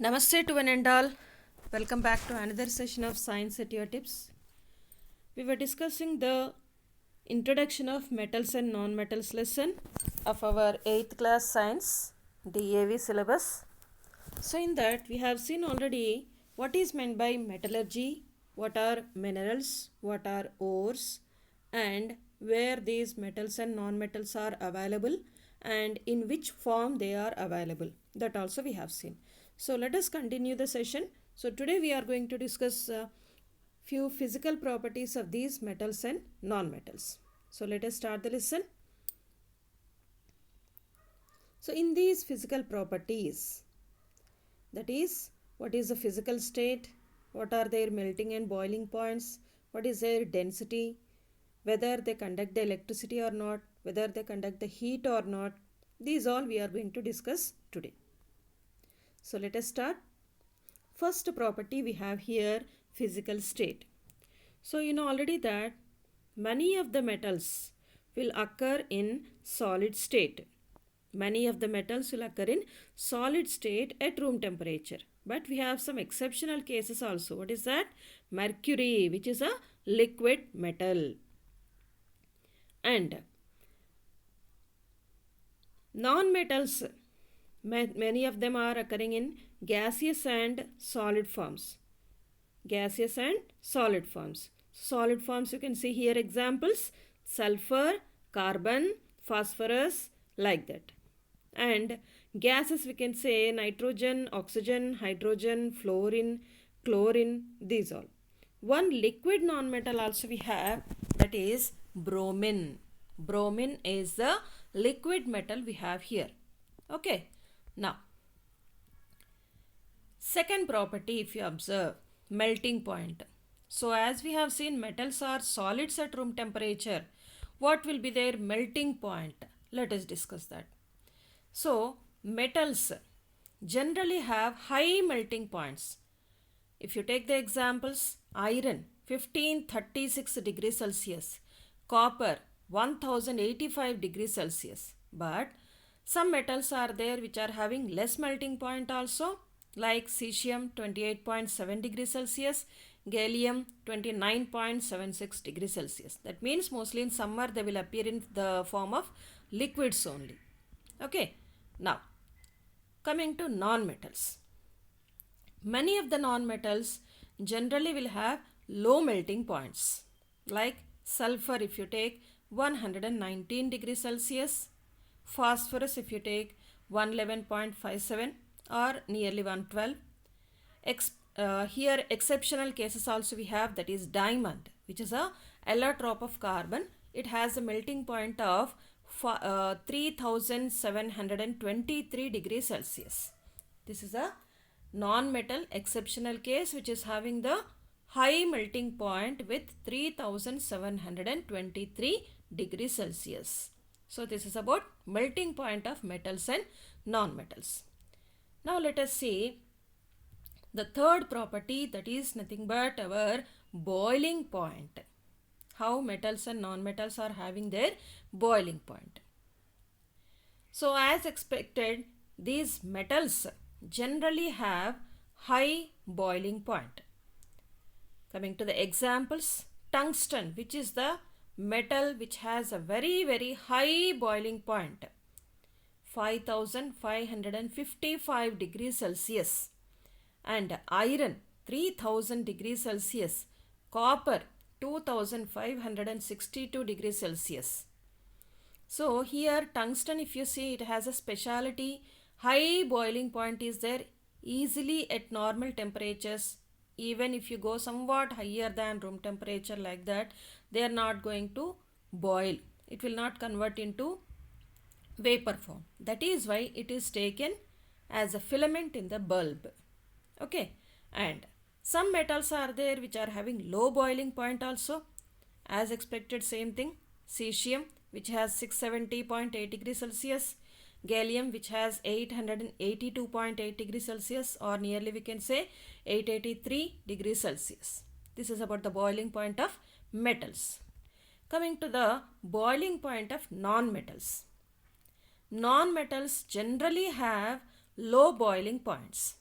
Namaste to one and all. Welcome back to another session of Science at Your Tips. We were discussing the introduction of metals and non-metals lesson of our 8th class science DAV syllabus. So in that we have seen already what is meant by metallurgy, what are minerals, what are ores, and where these metals and non-metals are available and in which form they are available. That also we have seen. So let us continue the session. So today we are going to discuss few physical properties of these metals and non-metals. So let us start the lesson. So in these physical properties, that is, what is the physical state, what are their melting and boiling points, what is their density, whether they conduct the electricity or not, whether they conduct the heat or not, these all we are going to discuss today. So let us start. First property we have here, physical state. So you know already that many of the metals will occur in solid state. Many of the metals will occur in solid state at room temperature. But we have some exceptional cases also. What is that? Mercury, which is a liquid metal. And non-metals, many of them are occurring in gaseous and solid forms. Gaseous and solid forms. Solid forms you can see here examples: sulfur, carbon, phosphorus, like that. And gases we can say nitrogen, oxygen, hydrogen, fluorine, chlorine, these all. One liquid non-metal also we have, that is bromine. Bromine is the liquid metal we have here. Okay. Now, second property if you observe, melting point. So as we have seen, metals are solids at room temperature. What will be their melting point? Let us discuss that. So metals generally have high melting points. If you take the examples, iron 1536 degrees Celsius, copper 1085 degrees Celsius. But some metals are there which are having less melting point also, like cesium 28.7 degrees Celsius, gallium 29.76 degrees Celsius. That means mostly in summer they will appear in the form of liquids only. Okay. Now, coming to non-metals. Many of the non-metals generally will have low melting points. Like sulfur if you take 119 degrees Celsius, phosphorus if you take 111.57 or nearly 112. Here exceptional cases also we have, that is diamond, which is a allotrope of carbon. It has a melting point of 3723 degrees Celsius. This is a non-metal exceptional case which is having the high melting point with 3723 degrees Celsius. So this is about melting point of metals and non-metals. Now let us see the third property, that is nothing but our boiling point. How metals and non-metals are having their boiling point. So as expected, these metals generally have high boiling point. Coming to the examples, tungsten, which is the metal which has a very high boiling point, 5555 degrees Celsius, and iron 3000 degrees Celsius, copper 2562 degrees Celsius. So here tungsten, if you see, it has a speciality. High boiling point is there easily at normal temperatures. Even if you go somewhat higher than room temperature like that, they are not going to boil. It will not convert into vapor form. That is why it is taken as a filament in the bulb. Okay. And some metals are there which are having low boiling point also. As expected, same thing. Cesium, which has 670.8 degrees Celsius. Gallium, which has 882.8 degrees Celsius, or nearly we can say 883 degrees Celsius. This is about the boiling point of metals. Coming to the boiling point of non-metals. Non-metals generally have low boiling points.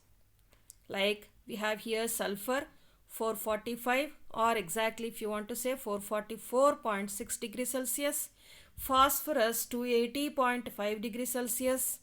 Like we have here sulfur 445, or exactly if you want to say 444.6 degrees Celsius, phosphorus 280.5 degrees Celsius,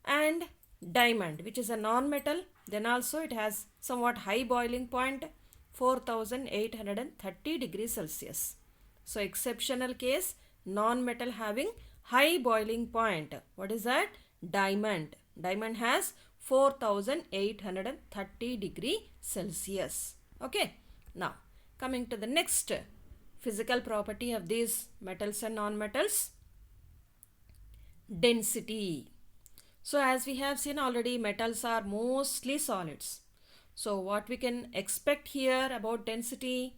and diamond, which is a non-metal, then also it has somewhat high boiling point, 4830 degrees Celsius. So exceptional case, non-metal having high boiling point. What is that? Diamond. Diamond has 4830 degree Celsius. Okay. Now coming to the next physical property of these metals and non-metals, density. So as we have seen already, metals are mostly solids. So what we can expect here about density?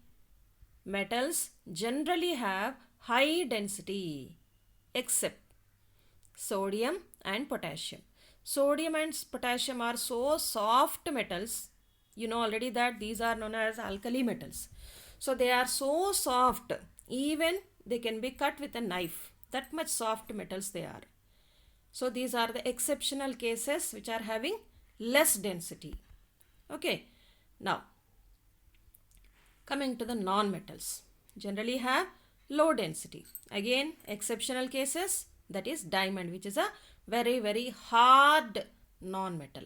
Metals generally have high density except sodium and potassium. Sodium and potassium are so soft metals. You know already that these are known as alkali metals. So they are so soft, even they can be cut with a knife. That much soft metals they are. So these are the exceptional cases which are having less density. Okay. Now coming to the non-metals, generally have low density. Again, exceptional cases, that is diamond, which is a very hard non-metal.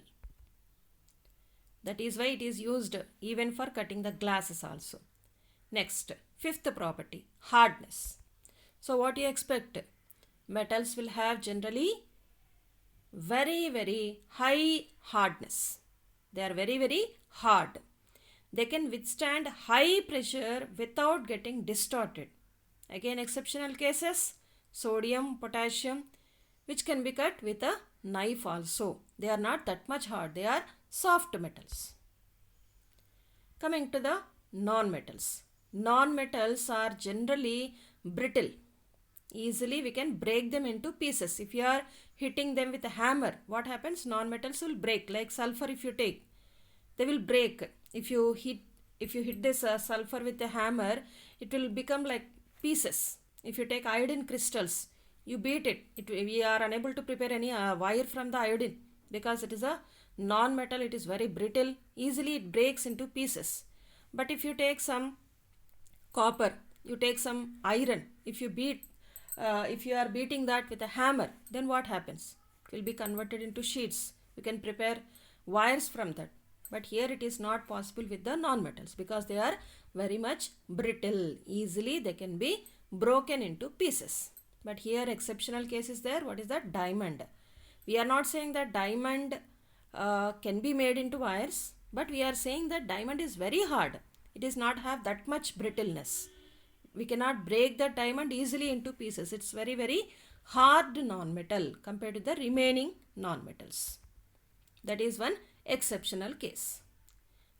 That is why it is used even for cutting the glasses also. Next, fifth property, hardness. So what do you expect? Metals will have generally very high hardness. They are very hard. They can withstand high pressure without getting distorted. Again, exceptional cases, sodium, potassium, which can be cut with a knife also. They are not that much hard. They are soft metals. Coming to the non-metals. Non-metals are generally brittle. Easily we can break them into pieces. If you are hitting them with a hammer, what happens? Non-metals will break. Like sulfur, if you take, they will break. If you hit this sulfur with a hammer, it will become like pieces. If you take iodine crystals, you beat it. We are unable to prepare any wire from the iodine because it is a non-metal. It is very brittle. Easily it breaks into pieces. But if you take some copper, you take some iron, if you are beating that with a hammer, then what happens? It will be converted into sheets. You can prepare wires from that. But here it is not possible with the non-metals because they are very much brittle. Easily they can be broken into pieces. But here exceptional case is there. What is that? Diamond. We are not saying that diamond can be made into wires, but we are saying that diamond is very hard. It does not have that much brittleness. We cannot break the diamond easily into pieces. It's very hard non-metal compared to the remaining non-metals. That is one exceptional case.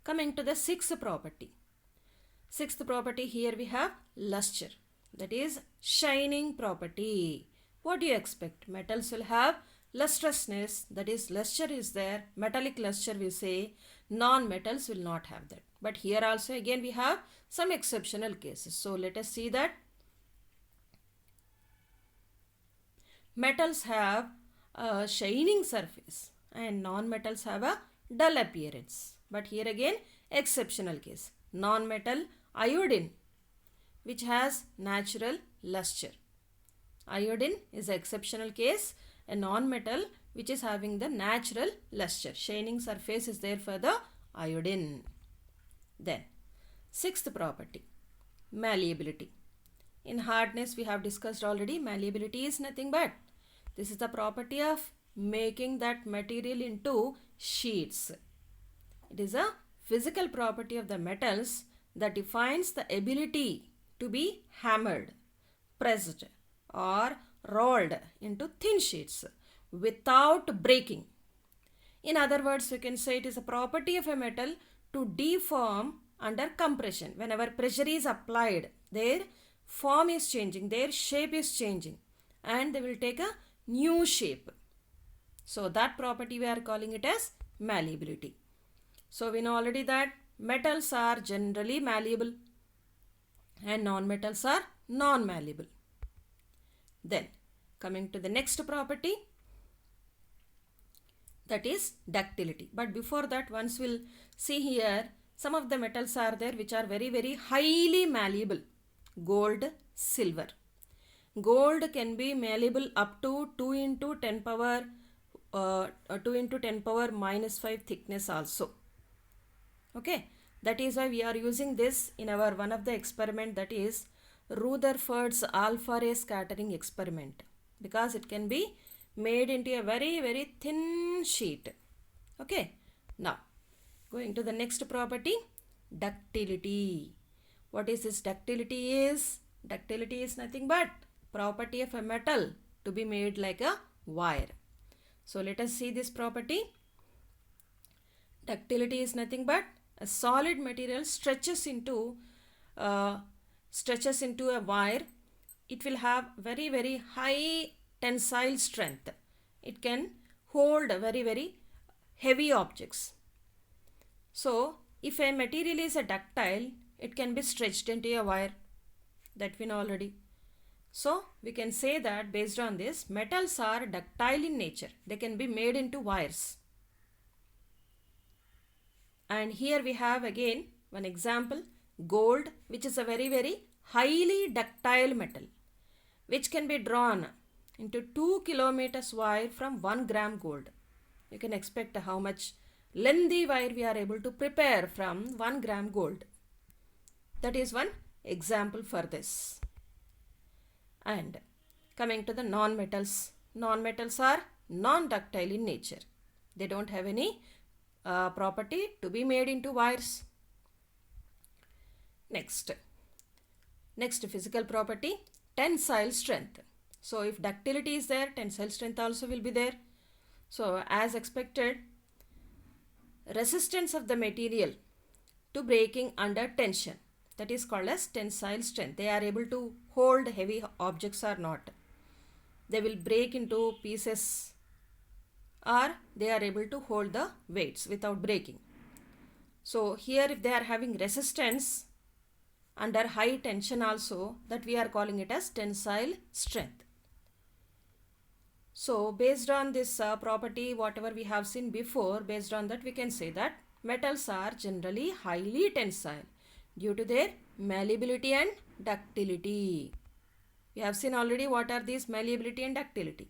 Coming to the sixth property. Sixth property, here we have luster. That is shining property. What do you expect? Metals will have lustrousness. That is luster is there. Metallic luster we say. Non-metals will not have that. But here also again we have some exceptional cases. So let us see that. Metals have a shining surface and non-metals have a dull appearance. But here again exceptional case. Non-metal iodine, which has natural luster. Iodine is an exceptional case. A non-metal which is having the natural luster. Shining surface is there for the iodine. Then sixth property, malleability. In hardness we have discussed already. Malleability is nothing but this is the property of making that material into sheets. It is a physical property of the metals that defines the ability to be hammered, pressed or rolled into thin sheets without breaking. In other words, we can say it is a property of a metal to deform under compression. Whenever pressure is applied, their form is changing, their shape is changing, and they will take a new shape. So that property we are calling it as malleability. So we know already that metals are generally malleable and non-metals are non-malleable. Then coming to the next property, that is ductility. But before that, once we'll see here, some of the metals are there which are very, very highly malleable. Gold, silver. Gold can be malleable up to 2 into 10 power 2 into 10 power minus 5 thickness also. Okay, that is why we are using this in our one of the experiment, that is Rutherford's alpha ray scattering experiment, because it can be made into a very, very thin sheet. Okay, now going to the next property, ductility. What is this ductility is? Ductility is nothing but property of a metal to be made like a wire. So let us see this property. Ductility is nothing but a solid material stretches into a wire. It will have very, very high tensile strength. It can hold very, very heavy objects. So if a material is a ductile, it can be stretched into a wire. That we know already. So we can say that based on this, metals are ductile in nature. They can be made into wires. And here we have again one example, gold, which is a very, very highly ductile metal, which can be drawn into 2 kilometers wire from 1 gram gold. You can expect how much lengthy wire we are able to prepare from 1 gram gold. That is one example for this. And coming to the non-metals. Non-metals are non-ductile in nature. They don't have any property to be made into wires. Next physical property, tensile strength. So if ductility is there, tensile strength also will be there. So as expected, resistance of the material to breaking under tension, that is called as tensile strength. They are able to hold heavy objects or not. They will break into pieces, or they are able to hold the weights without breaking. So here if they are having resistance under high tension also, that we are calling it as tensile strength. So based on this property, whatever we have seen before, based on that we can say that metals are generally highly tensile due to their malleability and ductility. We have seen already what are these malleability and ductility.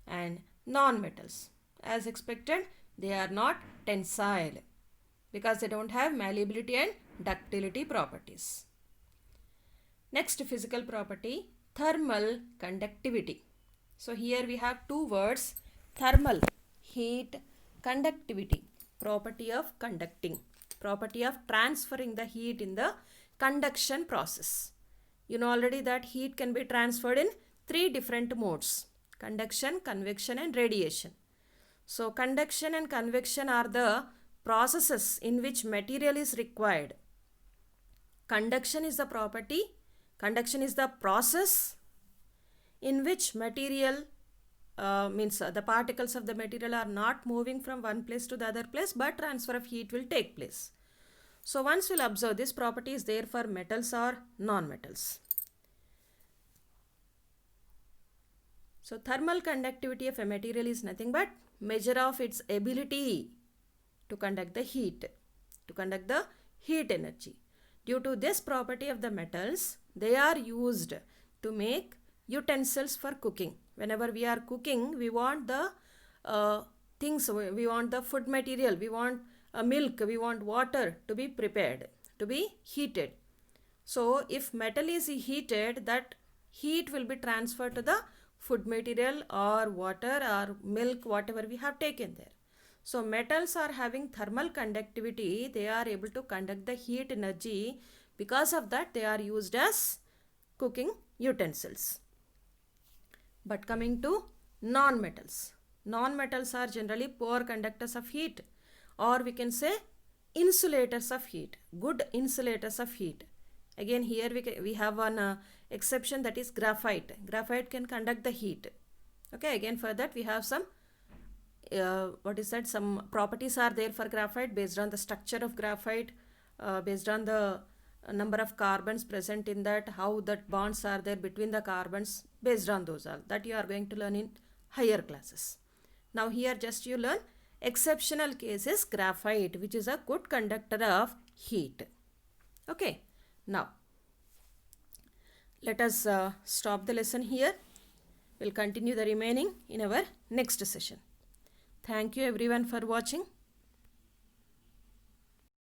And non-metals, as expected, they are not tensile because they don't have malleability and ductility properties. Next physical property, thermal conductivity. So here we have two words, thermal, heat, conductivity, property of conducting, property of transferring the heat in the conduction process. You know already that heat can be transferred in 3 different modes, conduction, convection and radiation. So conduction and convection are the processes in which material is required. Conduction is the property, conduction is the process in which material the particles of the material are not moving from one place to the other place, but transfer of heat will take place. So once we'll observe this property is there for metals or non-metals. So thermal conductivity of a material is nothing but measure of its ability to conduct the heat, energy. Due to this property of the metals, they are used to make utensils for cooking. Whenever we are cooking, we want the we want the food material, we want milk, we want water to be prepared, to be heated. So if metal is heated, that heat will be transferred to the food material or water or milk, whatever we have taken there. So metals are having thermal conductivity, they are able to conduct the heat energy. Because of that, they are used as cooking utensils. But coming to non-metals. Non-metals are generally poor conductors of heat, or we can say insulators of heat, good insulators of heat. Again here we have one exception, that is graphite. Graphite can conduct the heat. Okay, again for that we have some some properties are there for graphite based on the structure of graphite, based on the number of carbons present in that, how that bonds are there between the carbons, based on those all that you are going to learn in higher classes. Now here just you learn Exceptional case is graphite, which is a good conductor of heat. Okay, now let us stop the lesson here. We'll continue the remaining in our next session. Thank you everyone for watching.